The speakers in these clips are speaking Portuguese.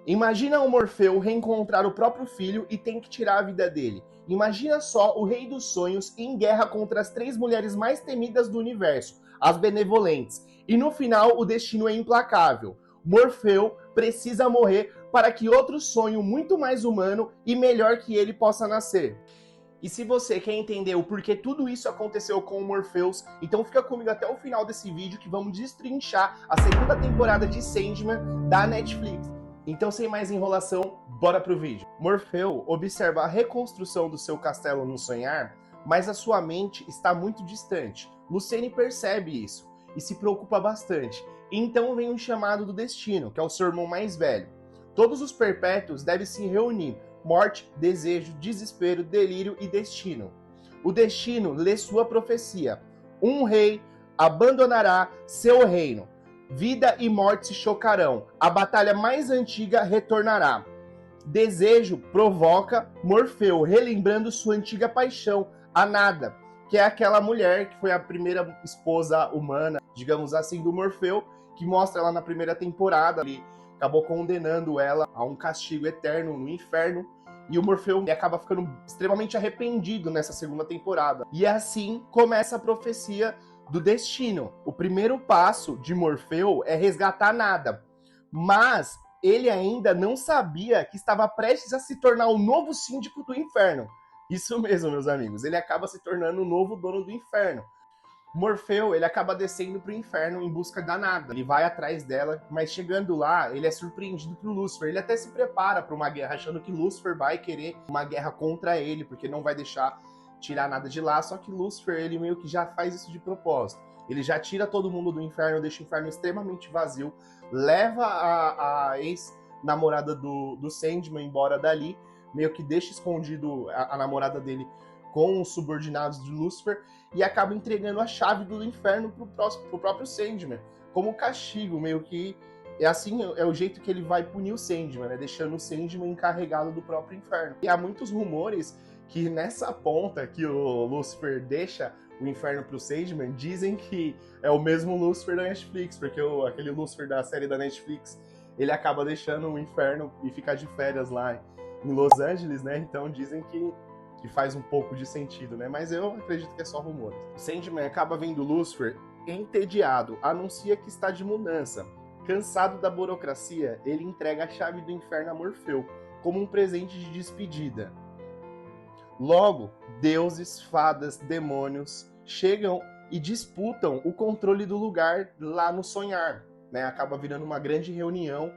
Imagina o Morfeu reencontrar o próprio filho e tem que tirar a vida dele. Imagina só o Rei dos Sonhos em guerra contra as 3 mulheres mais temidas do universo, as Benevolentes. E no final o destino é implacável. Morfeu precisa morrer para que outro sonho muito mais humano e melhor que ele possa nascer. E se você quer entender o porquê tudo isso aconteceu com o Morpheus, então fica comigo até o final desse vídeo que vamos destrinchar a segunda temporada de Sandman da Netflix. Então, sem mais enrolação, bora pro vídeo. Morfeu observa a reconstrução do seu castelo no sonhar, mas a sua mente está muito distante. Lucene percebe isso e se preocupa bastante. Então vem um chamado do destino, que é o seu irmão mais velho. Todos os perpétuos devem se reunir. Morte, desejo, desespero, delírio e destino. O destino lê sua profecia. Um rei abandonará seu reino. Vida e morte se chocarão. A batalha mais antiga retornará. Desejo provoca Morfeu, relembrando sua antiga paixão, a Nada, que é aquela mulher que foi a primeira esposa humana, digamos assim, do Morfeu, que mostra ela na primeira temporada. Ele acabou condenando ela a um castigo eterno no inferno. E o Morfeu acaba ficando extremamente arrependido nessa segunda temporada. E assim começa a profecia do destino. O primeiro passo de Morfeu é resgatar Nada. Mas ele ainda não sabia que estava prestes a se tornar o novo síndico do inferno. Isso mesmo, meus amigos. Ele acaba se tornando o novo dono do inferno. Morfeu, ele acaba descendo pro inferno em busca da Nada. Ele vai atrás dela, mas chegando lá, ele é surpreendido por Lúcifer. Ele até se prepara para uma guerra, achando que Lúcifer vai querer uma guerra contra ele, porque não vai deixar tirar nada de lá. Só que Lúcifer, ele meio que já faz isso de propósito. Ele já tira todo mundo do inferno, deixa o inferno extremamente vazio, leva a ex-namorada do Sandman embora dali, meio que deixa escondido a namorada dele com os subordinados de Lúcifer, e acaba entregando a chave do inferno pro próprio Sandman, como castigo, meio que é assim, é o jeito que ele vai punir o Sandman, né? Deixando o Sandman encarregado do próprio inferno. E há muitos rumores que nessa ponta que o Lúcifer deixa o inferno pro Sandman, dizem que é o mesmo Lúcifer da Netflix, porque aquele Lúcifer da série da Netflix, ele acaba deixando o inferno e ficar de férias lá em Los Angeles, né? Então dizem que faz um pouco de sentido, né? Mas eu acredito que é só rumores. O Sandman acaba vendo Lúcifer entediado, anuncia que está de mudança. Cansado da burocracia, ele entrega a chave do inferno a Morfeu, como um presente de despedida. Logo, deuses, fadas, demônios chegam e disputam o controle do lugar lá no sonhar, né? Acaba virando uma grande reunião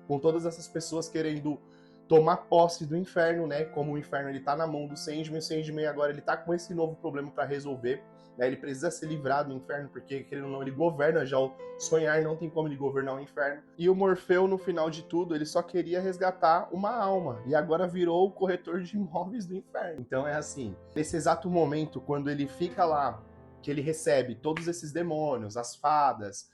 com todas essas pessoas querendo tomar posse do inferno, né? Como o inferno ele tá na mão do Sandman, o Sandman agora ele tá com esse novo problema para resolver, né? Ele precisa ser livrado do inferno, porque querendo ou não, ele governa já o sonhar, não tem como ele governar o inferno. E o Morfeu, no final de tudo, ele só queria resgatar uma alma, e agora virou o corretor de imóveis do inferno. Então é assim, nesse exato momento, quando ele fica lá, que ele recebe todos esses demônios, as fadas,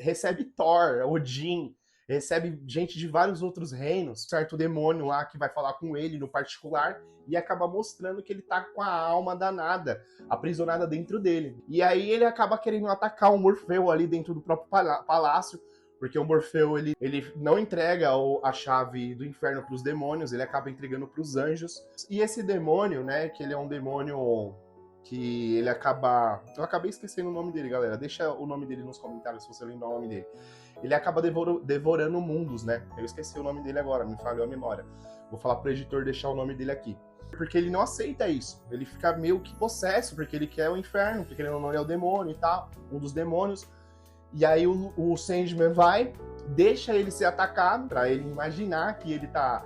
recebe Thor, Odin, recebe gente de vários outros reinos, certo demônio lá que vai falar com ele no particular e acaba mostrando que ele tá com a alma danada, aprisionada dentro dele. E aí ele acaba querendo atacar o Morfeu ali dentro do próprio palácio, porque o Morfeu ele não entrega a chave do inferno para os demônios, ele acaba entregando para os anjos. E esse demônio, né, que ele é um demônio que ele acaba... Eu acabei esquecendo o nome dele, galera. Deixa o nome dele nos comentários se você lembrar o nome dele. Ele acaba devorando mundos, né? Eu esqueci o nome dele agora, me falhou a memória. Vou falar pro editor deixar o nome dele aqui. Porque ele não aceita isso. Ele fica meio que possesso, porque ele quer o inferno, porque ele não é o demônio e tal, um dos demônios. E aí o Sandman vai, deixa ele ser atacado, pra ele imaginar que ele tá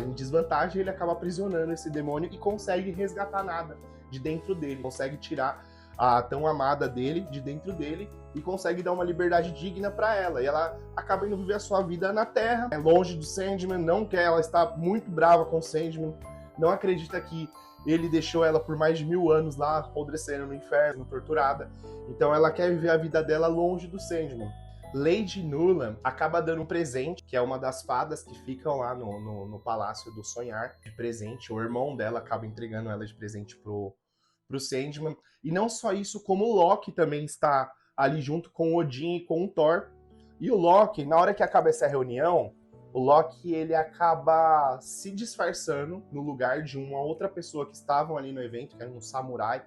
em desvantagem, ele acaba aprisionando esse demônio e consegue resgatar Nada de dentro dele. Consegue tirar a tão amada dele de dentro dele e consegue dar uma liberdade digna para ela. E ela acaba indo viver a sua vida na Terra, longe do Sandman, não quer, ela está muito brava com o Sandman, não acredita que ele deixou ela por mais de 1000 anos lá, apodrecendo no inferno, torturada. Então ela quer viver a vida dela longe do Sandman. Lady Nulan acaba dando um presente, que é uma das fadas que ficam lá no Palácio do Sonhar, de presente. O irmão dela acaba entregando ela de presente pro Sandman. E não só isso, como o Loki também está ali junto com o Odin e com o Thor. E o Loki, na hora que acaba essa reunião, o Loki ele acaba se disfarçando no lugar de uma outra pessoa que estavam ali no evento, que era um samurai.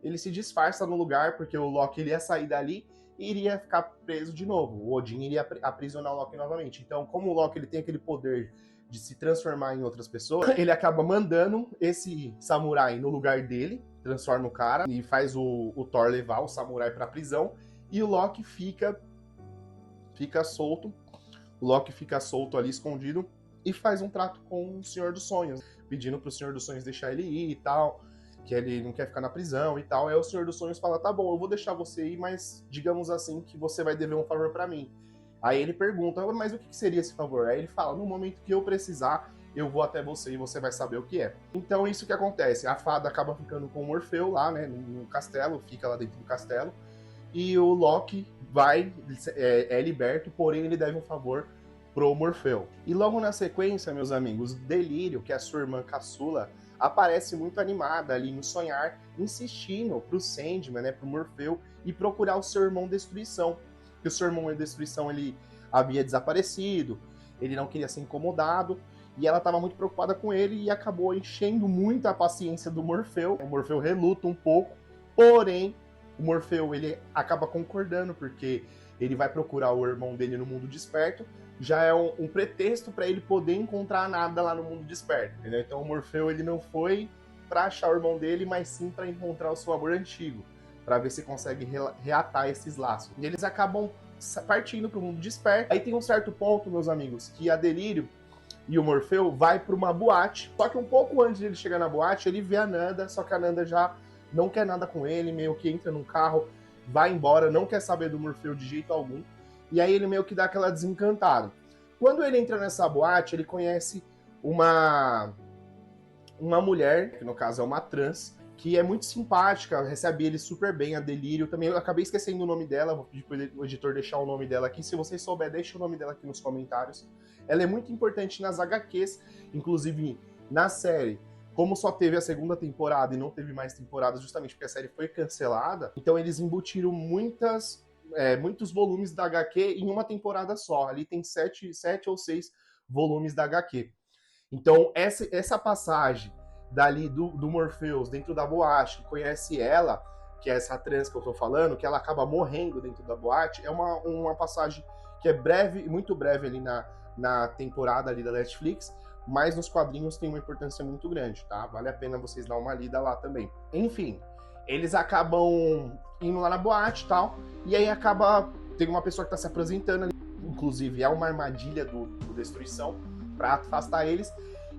Ele se disfarça no lugar porque o Loki ele ia sair dali e iria ficar preso de novo. O Odin iria aprisionar o Loki novamente. Então, como o Loki ele tem aquele poder de se transformar em outras pessoas, ele acaba mandando esse samurai no lugar dele, transforma o cara e faz o Thor levar o samurai pra prisão, e o Loki fica solto. O Loki fica solto ali, escondido, e faz um trato com o Senhor dos Sonhos, pedindo pro Senhor dos Sonhos deixar ele ir e tal, que ele não quer ficar na prisão e tal. Aí o Senhor dos Sonhos fala, tá bom, eu vou deixar você ir, mas digamos assim que você vai dever um favor pra mim. Aí ele pergunta, mas o que seria esse favor? Aí ele fala, no momento que eu precisar, eu vou até você e você vai saber o que é. Então isso que acontece, a fada acaba ficando com o Morfeu lá, né, no castelo, fica lá dentro do castelo, e o Loki é liberto, porém ele deve um favor pro Morfeu. E logo na sequência, meus amigos, Delírio, que é a sua irmã caçula, aparece muito animada ali no sonhar, insistindo pro Sandman, né, pro Morfeu, e procurar o seu irmão Destruição. Que o seu irmão Destruição ele havia desaparecido, ele não queria ser incomodado, e ela estava muito preocupada com ele e acabou enchendo muito a paciência do Morfeu. O Morfeu reluta um pouco, porém o Morfeu ele acaba concordando, porque ele vai procurar o irmão dele no mundo desperto, já é um pretexto para ele poder encontrar nada lá no mundo desperto, entendeu? Então o Morfeu ele não foi para achar o irmão dele, mas sim para encontrar o seu amor antigo, para ver se consegue reatar esses laços. E eles acabam partindo para o mundo desperto. Aí tem um certo ponto, meus amigos, que a Delírio e o Morfeu vai para uma boate, só que um pouco antes de ele chegar na boate, ele vê a Nanda, só que a Nanda já não quer nada com ele, meio que entra num carro, vai embora, não quer saber do Morfeu de jeito algum, e aí ele meio que dá aquela desencantada. Quando ele entra nessa boate, ele conhece uma mulher, que no caso é uma trans, que é muito simpática, recebe ele super bem, a Delírio. Também eu acabei esquecendo o nome dela, vou pedir pro editor deixar o nome dela aqui. Se vocês souber, deixa o nome dela aqui nos comentários. Ela é muito importante nas HQs, inclusive na série. Como só teve a segunda temporada e não teve mais temporadas, justamente porque a série foi cancelada, então eles embutiram muitos volumes da HQ em uma temporada só. Ali tem 7 ou 6 volumes da HQ. Então, essa passagem dali do Morpheus dentro da boate, que conhece ela, que é essa trans que eu tô falando, que ela acaba morrendo dentro da boate, é uma passagem que é breve, muito breve ali na temporada ali da Netflix, mas nos quadrinhos tem uma importância muito grande, tá? Vale a pena vocês dar uma lida lá também. Enfim, eles acabam indo lá na boate e tal, e aí tem uma pessoa que tá se apresentando ali, inclusive é uma armadilha do Destruição, pra afastar eles,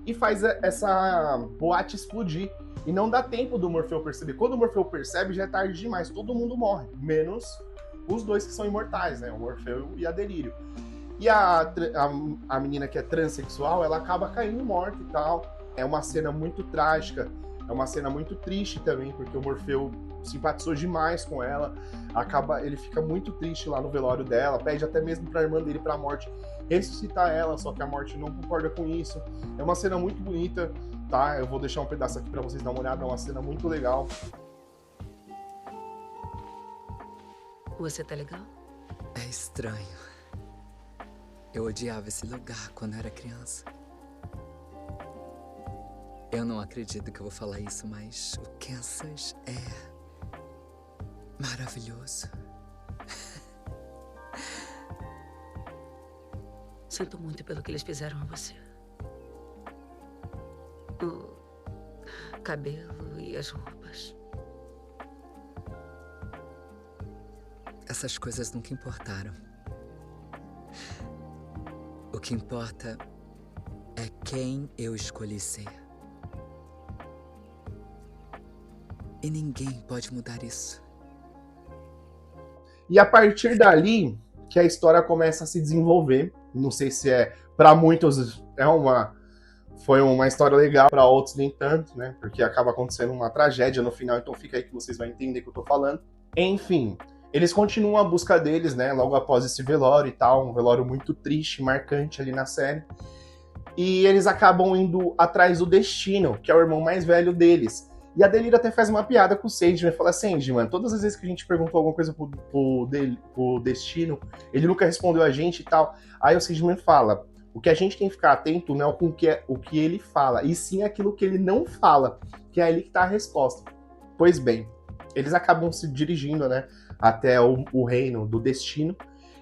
e faz essa boate explodir. E não dá tempo do Morfeu perceber. Quando o Morfeu percebe, já é tarde demais. Todo mundo morre, menos os dois que são imortais, né? O Morfeu e a Delírio. E a menina que é transexual, ela acaba caindo morta e tal. É uma cena muito trágica. É uma cena muito triste também, porque o Morfeu simpatizou demais com ela. Ele fica muito triste lá no velório dela. Pede até mesmo pra irmã dele, pra morte, ressuscitar ela, só que a morte não concorda com isso. É uma cena muito bonita, tá? Eu vou deixar um pedaço aqui pra vocês darem uma olhada, é uma cena muito legal. Você tá legal? É estranho. Eu odiava esse lugar quando era criança. Eu não acredito que eu vou falar isso, mas o Kansas é maravilhoso. Sinto muito pelo que eles fizeram a você. O cabelo e as roupas. Essas coisas nunca importaram. O que importa é quem eu escolhi ser. E ninguém pode mudar isso. E a partir dali que a história começa a se desenvolver. Não sei se para muitos foi uma história legal, para outros nem tanto, né? Porque acaba acontecendo uma tragédia no final, então fica aí que vocês vão entender o que eu tô falando. Enfim, eles continuam a busca deles, né? Logo após esse velório e tal, um velório muito triste, marcante ali na série. E eles acabam indo atrás do Destino, que é o irmão mais velho deles. E a Delírio até faz uma piada com o Sandman e fala: Sandman, todas as vezes que a gente perguntou alguma coisa pro Destino, ele nunca respondeu a gente e tal. Aí o Sandman fala: O que a gente tem que ficar atento não é o que ele fala, e sim aquilo que ele não fala, que é ali que tá a resposta. Pois bem, eles acabam se dirigindo, né, até o reino do destino,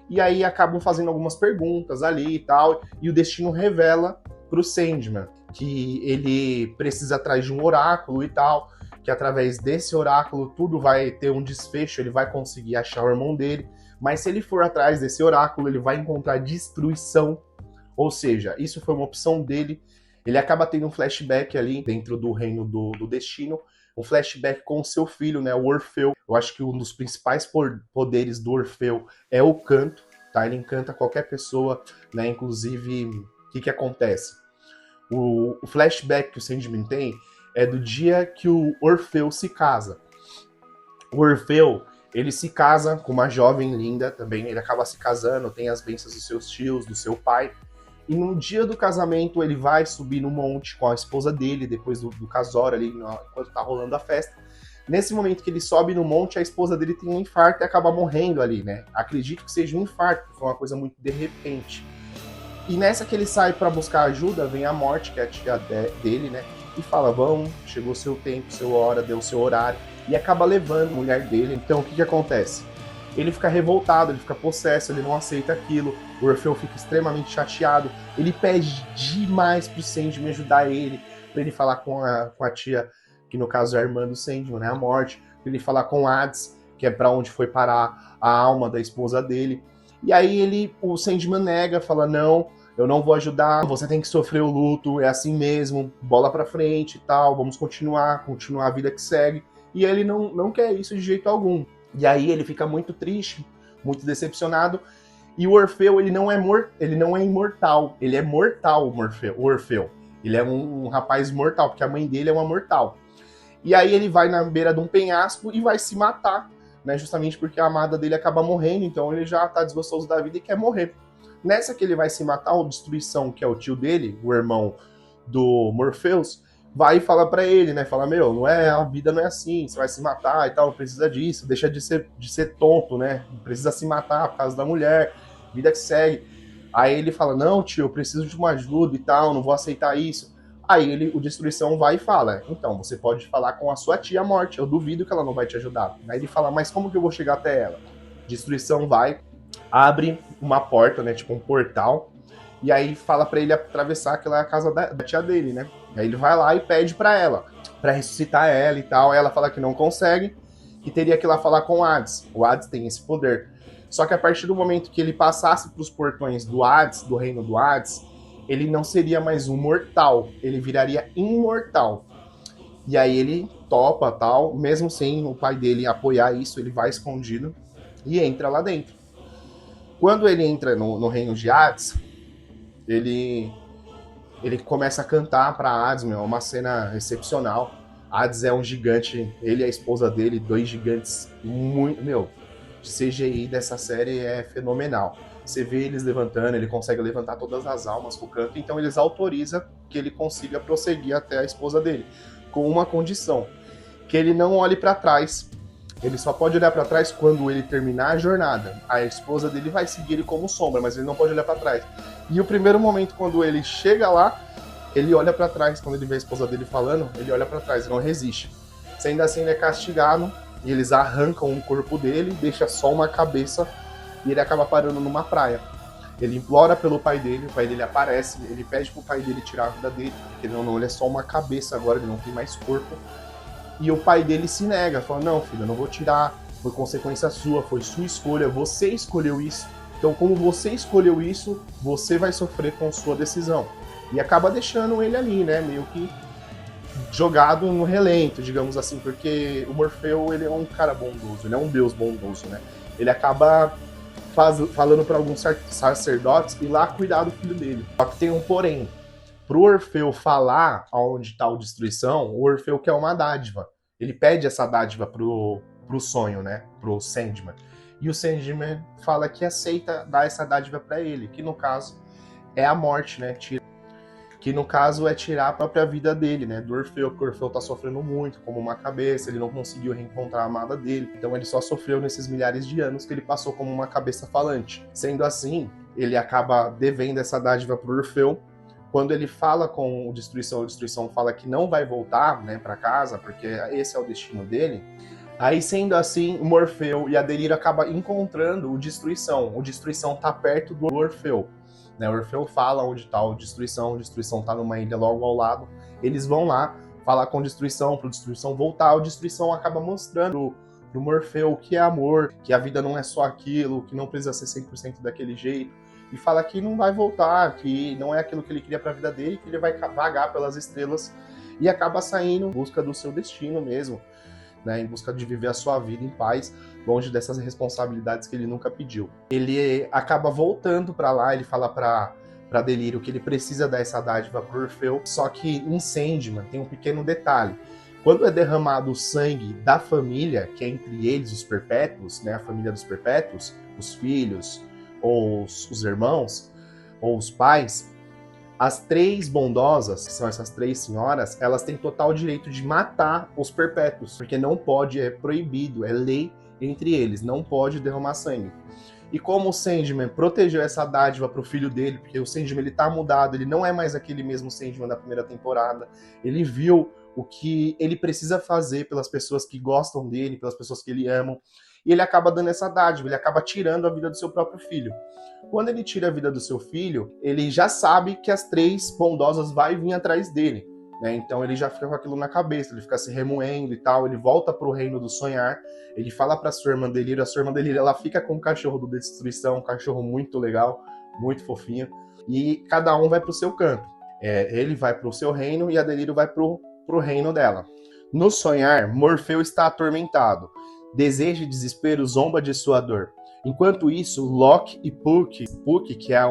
e aí acabam fazendo algumas perguntas ali e tal, e o destino revela pro Sandman que ele precisa atrás de um oráculo e tal, que através desse oráculo tudo vai ter um desfecho, ele vai conseguir achar o irmão dele, mas se ele for atrás desse oráculo, ele vai encontrar destruição. Ou seja, isso foi uma opção dele. Ele acaba tendo um flashback ali dentro do reino do destino, um flashback com o seu filho, né, o Orfeu. Eu acho que um dos principais poderes do Orfeu é o canto, tá? Ele encanta qualquer pessoa, né? Inclusive, o que acontece? O flashback que o Sandman tem é do dia que o Orfeu se casa. O Orfeu, ele se casa com uma jovem linda também, ele acaba se casando, tem as bênçãos dos seus tios, do seu pai, e no dia do casamento ele vai subir no monte com a esposa dele, depois do casório ali, enquanto tá rolando a festa. Nesse momento que ele sobe no monte, a esposa dele tem um infarto e acaba morrendo ali, né? Acredito que seja um infarto, porque foi uma coisa muito de repente. E nessa que ele sai para buscar ajuda, vem a morte, que é a tia dele, né? E fala, vamos, chegou seu tempo, sua hora, deu seu horário. E acaba levando a mulher dele. Então o que acontece? Ele fica revoltado, ele fica possesso, ele não aceita aquilo. O Orfeu fica extremamente chateado. Ele pede demais pro Sandman ajudar ele, pra ele falar com a tia, que no caso é a irmã do Sandman, né, a morte. Pra ele falar com Hades, que é pra onde foi parar a alma da esposa dele. E aí o Sandman nega, fala, não, eu não vou ajudar, você tem que sofrer o luto, é assim mesmo, bola pra frente e tal, vamos continuar a vida que segue. E ele não quer isso de jeito algum. E aí ele fica muito triste, muito decepcionado. E o Orfeu, ele não é imortal. Ele é mortal, o Orfeu. Ele é um rapaz mortal, porque a mãe dele é uma mortal. E aí ele vai na beira de um penhasco e vai se matar, né? Justamente porque a amada dele acaba morrendo, então ele já tá desgostoso da vida e quer morrer. Nessa que ele vai se matar, o Destruição, que é o tio dele, o irmão do Morpheus, vai e fala pra ele, né? Fala, a vida não é assim, você vai se matar e tal, não precisa disso, deixa de ser tonto, né? Não precisa se matar por causa da mulher, vida que segue. Aí ele fala, não, tio, eu preciso de uma ajuda e tal, não vou aceitar isso. Aí o Destruição vai e fala, então, você pode falar com a sua tia Morte, eu duvido que ela não vai te ajudar. Aí ele fala, mas como que eu vou chegar até ela? Destruição vai, abre uma porta, né, tipo um portal, e aí fala pra ele atravessar aquela casa da tia dele, né? Aí ele vai lá e pede pra ela, pra ressuscitar ela e tal. Ela fala que não consegue, que teria que ir lá falar com o Hades. O Hades tem esse poder. Só que a partir do momento que ele passasse pros portões do Hades, do reino do Hades, ele não seria mais um mortal, ele viraria imortal. E aí ele topa, tal, mesmo sem o pai dele apoiar isso, ele vai escondido e entra lá dentro. Quando ele entra no reino de Hades, ele começa a cantar pra Hades, é uma cena excepcional. Hades é um gigante, ele e a esposa dele, dois gigantes muito, o CGI dessa série é fenomenal. Você vê eles levantando, ele consegue levantar todas as almas com o canto, então eles autorizam que ele consiga prosseguir até a esposa dele, com uma condição, que ele não olhe pra trás. Ele só pode olhar pra trás quando ele terminar a jornada. A esposa dele vai seguir ele como sombra, mas ele não pode olhar pra trás. E o primeiro momento, quando ele chega lá, ele olha pra trás. Quando ele vê a esposa dele falando, ele olha pra trás, não resiste. Sendo assim, ele é castigado, e eles arrancam o corpo dele, deixa só uma cabeça, e ele acaba parando numa praia. Ele implora pelo pai dele, o pai dele aparece, ele pede pro pai dele tirar a vida dele, porque ele é só uma cabeça agora, ele não tem mais corpo. E o pai dele se nega, fala, não, filho, eu não vou tirar, foi consequência sua, foi sua escolha, você escolheu isso. Então, como você escolheu isso, você vai sofrer com sua decisão. E acaba deixando ele ali, né, meio que jogado no relento, digamos assim, porque o Morfeu, ele é um cara bondoso, ele é um deus bondoso, né. Ele acaba falando para alguns sacerdotes ir lá cuidar do filho dele. Só que tem um porém. Pro Orfeu falar aonde tá o Destruição, o Orfeu quer uma dádiva. Ele pede essa dádiva pro sonho, né? Pro Sandman. E o Sandman fala que aceita dar essa dádiva para ele, que no caso é a morte, né? Que no caso é tirar a própria vida dele, né? Do Orfeu, porque o Orfeu tá sofrendo muito, como uma cabeça, ele não conseguiu reencontrar a amada dele. Então ele só sofreu nesses milhares de anos que ele passou como uma cabeça falante. Sendo assim, ele acaba devendo essa dádiva pro Orfeu. Quando ele fala com o Destruição fala que não vai voltar, né, para casa, porque esse é o destino dele. Aí, sendo assim, o Morfeu e a Delírio acabam encontrando o Destruição. O Destruição tá perto do Orfeu. Né? O Orfeu fala onde tá o Destruição tá numa ilha logo ao lado. Eles vão lá falar com o Destruição, pro Destruição voltar. O Destruição acaba mostrando pro Morfeu o que é amor, que a vida não é só aquilo, que não precisa ser 100% daquele jeito. E fala que não vai voltar, que não é aquilo que ele queria pra vida dele, que ele vai vagar pelas estrelas e acaba saindo em busca do seu destino mesmo, né, em busca de viver a sua vida em paz, longe dessas responsabilidades que ele nunca pediu. Ele acaba voltando pra lá, ele fala pra Delírio que ele precisa dar essa dádiva pro Orfeu, só que em Sandman tem um pequeno detalhe. Quando é derramado o sangue da família, que é entre eles os Perpétuos, né, a família dos Perpétuos, os filhos, ou os irmãos, ou os pais, as três bondosas, que são essas três senhoras, elas têm total direito de matar os Perpétuos, porque não pode, é proibido, é lei entre eles, não pode derramar sangue. E como o Sandman protegeu essa dádiva pro filho dele, porque o Sandman ele tá mudado, ele não é mais aquele mesmo Sandman da primeira temporada, ele viu o que ele precisa fazer pelas pessoas que gostam dele, pelas pessoas que ele ama, e ele acaba dando essa dádiva, ele acaba tirando a vida do seu próprio filho. Quando ele tira a vida do seu filho, ele já sabe que as três bondosas vai vir atrás dele, né? Então ele já fica com aquilo na cabeça, ele fica se remoendo e tal, ele volta pro reino do sonhar, ele fala pra sua irmã Delírio, a sua irmã Delírio, ela fica com o cachorro do Destruição, um cachorro muito legal, muito fofinho, e cada um vai pro seu canto. Ele vai pro seu reino e a Delírio vai pro reino dela. No sonhar, Morfeu está atormentado. Desejo e desespero zomba de sua dor. Enquanto isso, Locke e Puck, que é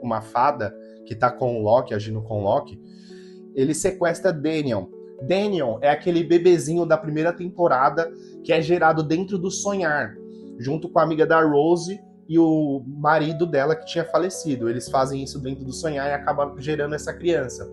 uma fada que está com o Locke, agindo com o Locke, ele sequestra Daniel. Daniel é aquele bebezinho da primeira temporada que é gerado dentro do sonhar, junto com a amiga da Rose e o marido dela que tinha falecido. Eles fazem isso dentro do sonhar e acabam gerando essa criança.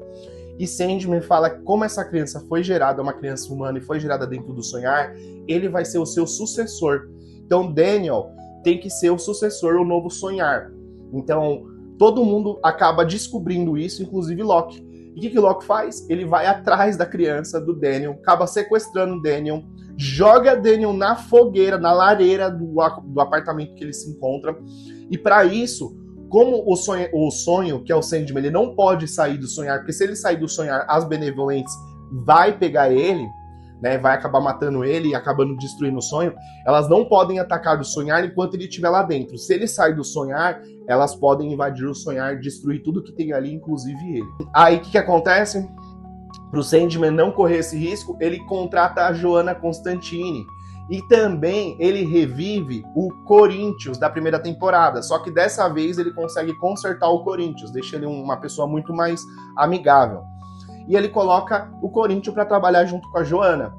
E Sandman fala que como essa criança foi gerada, uma criança humana e foi gerada dentro do sonhar, ele vai ser o seu sucessor. Então Daniel tem que ser o sucessor, o novo sonhar. Então todo mundo acaba descobrindo isso, inclusive Locke. E o que Locke faz? Ele vai atrás da criança, do Daniel, acaba sequestrando Daniel, joga Daniel na fogueira, na lareira do apartamento que ele se encontra. E para isso, como o sonho, que é o Sandman, ele não pode sair do sonhar, porque se ele sair do sonhar, as benevolentes vai pegar ele, né, vai acabar matando ele e acabando destruindo o sonho, elas não podem atacar o sonhar enquanto ele estiver lá dentro. Se ele sair do sonhar, elas podem invadir o sonhar, destruir tudo que tem ali, inclusive ele. Aí o que acontece? Para o Sandman não correr esse risco, ele contrata a Joanna Constantine. E também ele revive o Corinthians da primeira temporada, só que dessa vez ele consegue consertar o Corinthians, deixa ele uma pessoa muito mais amigável. E ele coloca o Corinthians para trabalhar junto com a Joanna.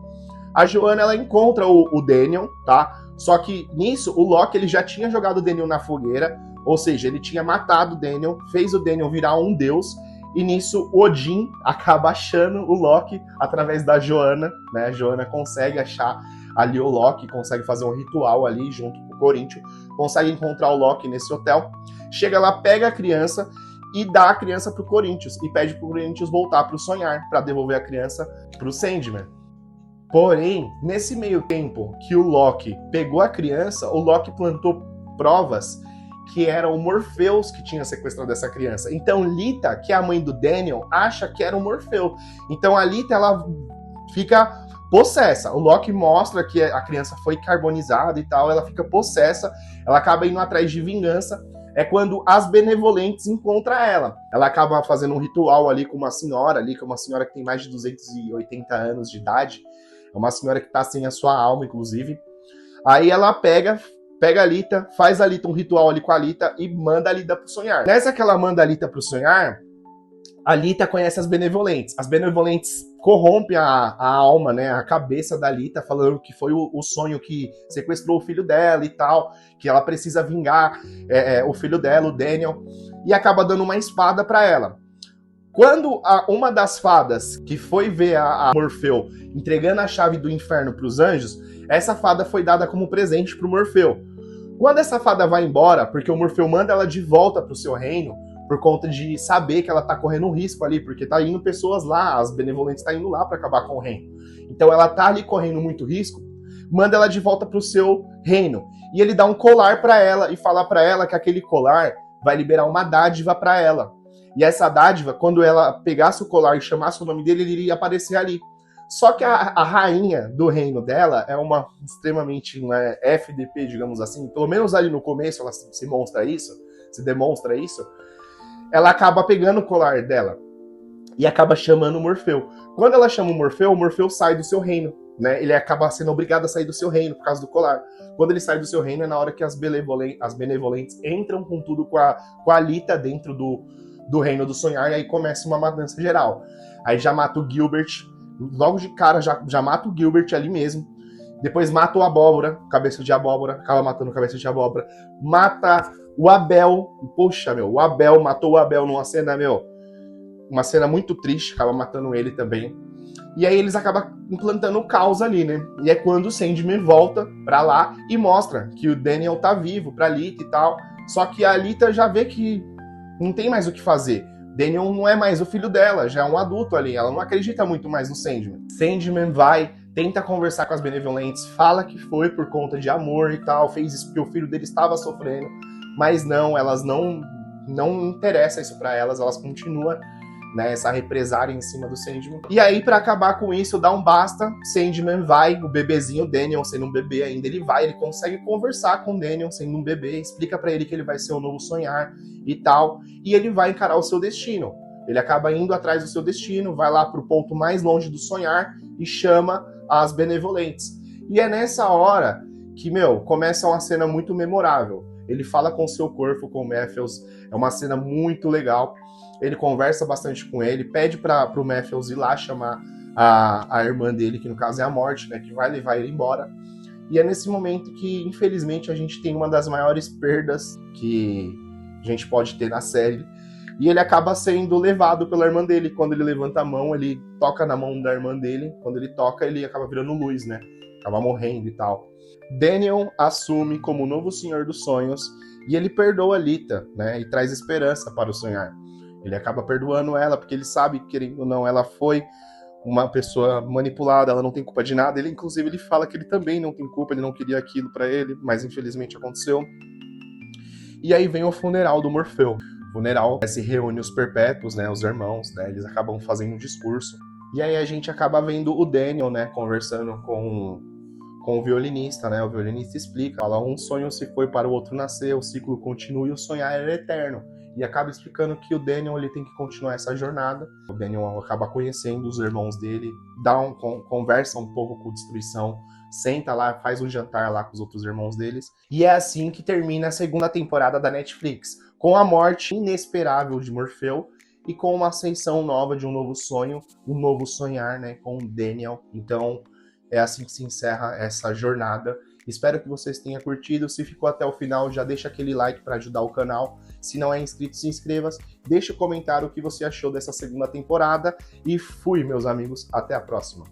A Joanna ela encontra o Daniel, tá? Só que nisso o Locke ele já tinha jogado o Daniel na fogueira, ou seja, ele tinha matado o Daniel, fez o Daniel virar um deus. E nisso, Odin acaba achando o Locke através da Joanna, né? A Joanna consegue achar ali o Locke, consegue fazer um ritual ali junto com o Corinthians, consegue encontrar o Locke nesse hotel, chega lá, pega a criança e dá a criança pro Corinthians e pede pro Corinthians voltar pro sonhar para devolver a criança pro Sandman. Porém, nesse meio tempo que o Locke pegou a criança, o Locke plantou provas que era o Morpheus que tinha sequestrado essa criança. Então Lita, que é a mãe do Daniel, acha que era o Morfeu. Então a Lita, ela fica possessa. O Locke mostra que a criança foi carbonizada e tal, ela fica possessa, ela acaba indo atrás de vingança. É quando as benevolentes encontram ela. Ela acaba fazendo um ritual ali com uma senhora ali, que é uma senhora que tem mais de 280 anos de idade. É uma senhora que tá sem a sua alma, inclusive. Aí ela pega a Lita, faz a Lita um ritual ali com a Lita e manda a Lita pro sonhar. Nessa que ela manda a Lita pro sonhar, a Lita conhece as benevolentes. As benevolentes corrompem a alma, né, a cabeça da Lita, falando que foi o sonho que sequestrou o filho dela e tal, que ela precisa vingar o filho dela, o Daniel, e acaba dando uma espada para ela. Quando uma das fadas que foi ver a Morfeu entregando a chave do inferno para os anjos, essa fada foi dada como presente para o Morfeu. Quando essa fada vai embora, porque o Morfeu manda ela de volta pro seu reino, por conta de saber que ela tá correndo um risco ali, porque tá indo pessoas lá, as benevolentes tá indo lá para acabar com o reino. Então ela tá ali correndo muito risco, manda ela de volta pro seu reino. E ele dá um colar para ela e fala para ela que aquele colar vai liberar uma dádiva para ela. E essa dádiva, quando ela pegasse o colar e chamasse o nome dele, ele iria aparecer ali. Só que a rainha do reino dela é uma extremamente FDP, digamos assim, pelo menos ali no começo ela se demonstra isso, ela acaba pegando o colar dela e acaba chamando o Morfeu. Quando ela chama o Morfeu sai do seu reino, né? Ele acaba sendo obrigado a sair do seu reino por causa do colar. Quando ele sai do seu reino é na hora que as benevolentes entram com tudo com a Lita dentro do reino do sonhar e aí começa uma matança geral. Aí já mata o Gilbert, logo de cara já mata o Gilbert ali mesmo. Depois mata o Abóbora, cabeça de abóbora, acaba matando cabeça de abóbora. Mata o Abel, poxa, o Abel matou o Abel numa cena, uma cena muito triste, acaba matando ele também. E aí eles acabam implantando o caos ali, né? E é quando o Sandman volta pra lá e mostra que o Daniel tá vivo pra Lita e tal. Só que a Lita já vê que não tem mais o que fazer. Daniel não é mais o filho dela, já é um adulto ali. Ela não acredita muito mais no Sandman. Sandman vai, tenta conversar com as benevolentes, fala que foi por conta de amor e tal, fez isso porque o filho dele estava sofrendo. Mas não, elas não interessa isso pra elas, elas continuam, né, essa represária em cima do Sandman. E aí, pra acabar com isso, dá um basta, Sandman vai, o bebezinho Daniel, sendo um bebê ainda, ele consegue conversar com o Daniel, sendo um bebê, explica pra ele que ele vai ser o novo sonhar e tal, e ele vai encarar o seu destino. Ele acaba indo atrás do seu destino, vai lá pro ponto mais longe do sonhar e chama as benevolentes. E é nessa hora que, começa uma cena muito memorável. Ele fala com o seu corpo, com o Matthews, é uma cena muito legal. Ele conversa bastante com ele, pede pro Matthews ir lá chamar a irmã dele, que no caso é a Morte, né, que vai levar ele embora. E é nesse momento que, infelizmente, a gente tem uma das maiores perdas que a gente pode ter na série. E ele acaba sendo levado pela irmã dele. Quando ele levanta a mão, ele toca na mão da irmã dele. Quando ele toca, ele acaba virando luz, né? Acaba morrendo e tal. Daniel assume como o novo Senhor dos Sonhos e ele perdoa a Lita, né? E traz esperança para o sonhar. Ele acaba perdoando ela porque ele sabe que, querendo ou não, ela foi uma pessoa manipulada, ela não tem culpa de nada. Inclusive, ele fala que ele também não tem culpa, ele não queria aquilo para ele, mas infelizmente aconteceu. E aí vem o funeral do Morfeu. O funeral se reúne os perpétuos, né? Os irmãos, né? Eles acabam fazendo um discurso. E aí a gente acaba vendo o Daniel, né? Conversando com o violinista, né? O violinista explica, fala, um sonho se foi para o outro nascer, o ciclo continua e o sonhar é eterno. E acaba explicando que o Daniel ele tem que continuar essa jornada. O Daniel acaba conhecendo os irmãos dele, conversa um pouco com o Destruição, senta lá, faz um jantar lá com os outros irmãos deles. E é assim que termina a segunda temporada da Netflix, com a morte inesperável de Morfeu e com uma ascensão nova de um novo sonho, um novo sonhar, né, com o Daniel. Então, é assim que se encerra essa jornada. Espero que vocês tenham curtido. Se ficou até o final, já deixa aquele like para ajudar o canal. Se não é inscrito, se inscreva. Deixa o comentário o que você achou dessa segunda temporada. E fui, meus amigos. Até a próxima.